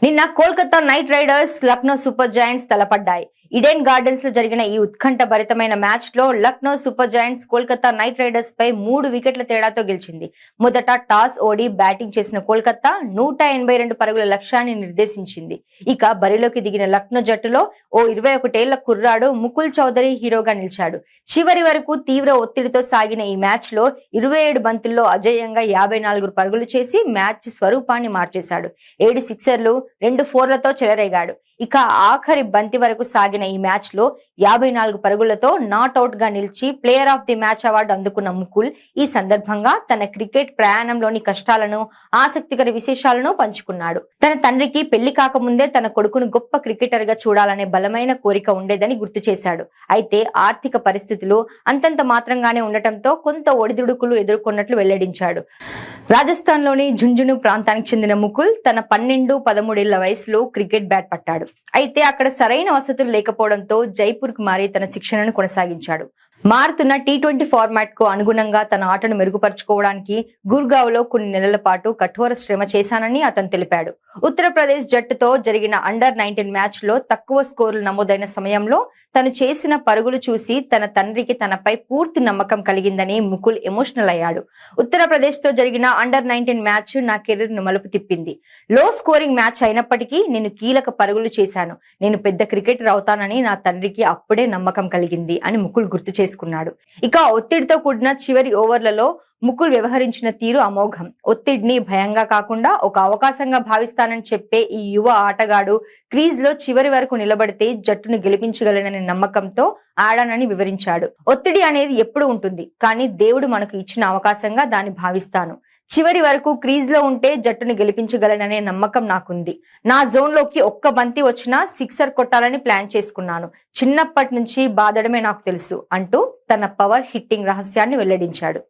నిన్న Kolkata Knight Riders Lucknow Super Giants తలపడ్డాయి. Eden Gardens లో జరిగిన ఈ ఉత్కంఠభరితమైన మ్యాచ్ లో Lucknow Super Giants Kolkata Knight Riders పై 3 వికెట్ల తేడాతో గెలిచింది. మొదట టాస్ ఓడి బ్యాటింగ్ చేసిన కోల్కతా 182 పరుగుల లక్ష్యాన్ని నిర్దేశించింది. ఇక బరిలోకి దిగిన లక్నో జట్టులో ఓ 21 ఏళ్ల కుర్రాడు ముకుల్ చౌదరి హీరోగా నిలిచాడు. చివరి వరకు తీవ్ర ఒత్తిడితో సాగిన ఈ మ్యాచ్ లో 27 బంతుల్లో అజేయంగా 54 పరుగులు చేసి మ్యాచ్ స్వరూపాన్ని మార్చేశాడు. 7 సిక్సర్లు 2 ఫోర్లతో చెలరేగాడు. ఇక ఆఖరి బంతి వరకు సాగిన ఈ మ్యాచ్ లో 54 పరుగులతో నాట్అవుట్ గా నిలిచి player of the match award అందుకున్న ముకుల్ ఈ సందర్భంగా తన క్రికెట్ ప్రయాణంలోని కష్టాలను, ఆసక్తికర విశేషాలను పంచుకున్నాడు. తన తండ్రికి పెళ్లి కాకముందే తన కొడుకును గొప్ప క్రికెటర్ గా చూడాలనే బలమైన కోరిక ఉండేదని గుర్తు చేశాడు. అయితే ఆర్థిక పరిస్థితులు అంతంత మాత్రంగానే ఉండటంతో కొంత ఒడిదుడుకులు ఎదుర్కొన్నట్లు వెల్లడించాడు. రాజస్థాన్ లోని ఝుంఝును ప్రాంతానికి చెందిన ముకుల్ తన 12-13 ఏళ్ల వయసులో క్రికెట్ బ్యాట్ పట్టాడు. అయితే అక్కడ సరైన వసతులు లేకపోవడంతో జైపూర్ కు మారి తన శిక్షణను కొనసాగించాడు. మారుతున్న T20 ఫార్మాట్ కు అనుగుణంగా తన ఆటను మెరుగుపరుచుకోవడానికి గుర్గావ్ లో కొన్ని నెలల పాటు కఠోర శ్రమ చేశానని అతను తెలిపాడు. ఉత్తరప్రదేశ్ జట్టుతో జరిగిన అండర్-19 మ్యాచ్ లో తక్కువ స్కోర్లు నమోదైన సమయంలో తను చేసిన pరుగులు చూసి తన తండ్రికి తనపై పూర్తి నమ్మకం కలిగిందని ముకుల్ ఎమోషనల్ అయ్యాడు. ఉత్తరప్రదేశ్ తో జరిగిన అండర్-19 మ్యాచ్ నా కెరీర్ ను మలుపు తిప్పింది. లో స్కోరింగ్ మ్యాచ్ అయినప్పటికీ నేను కీలక పరుగులు చేశాను. నేను పెద్ద క్రికెటర్ అవుతానని నా తండ్రికి అప్పుడే నమ్మకం కలిగింది అని ముకుల్ గుర్తు చేసుకున్నాడు. ఇక ఒత్తిడితో కూడిన చివరి ఓవర్లలో ముకుల్ వ్యవహరించిన తీరు అమోఘం. ఒత్తిడిని భయంగా కాకుండా ఒక అవకాశంగా భావిస్తానని చెప్పే ఈ యువ ఆటగాడు క్రీజ్ లో చివరి వరకు నిలబడితే జట్టును గెలిపించగలననే నమ్మకంతో ఆడానని వివరించాడు. ఒత్తిడి అనేది ఎప్పుడు ఉంటుంది, కానీ దేవుడు మనకు ఇచ్చిన అవకాశంగా దాన్ని భావిస్తాను. చివరి వరకు క్రీజ్ లో ఉంటే జట్టును గెలిపించగలననే నమ్మకం నాకుంది. నా జోన్ లోకి ఒక్క బంతి వచ్చినా సిక్సర్ కొట్టాలని ప్లాన్ చేసుకున్నాను. చిన్నప్పటి నుంచి బాదడమే నాకు తెలుసు అంటూ తన పవర్ హిట్టింగ్ రహస్యాన్ని వెల్లడించాడు.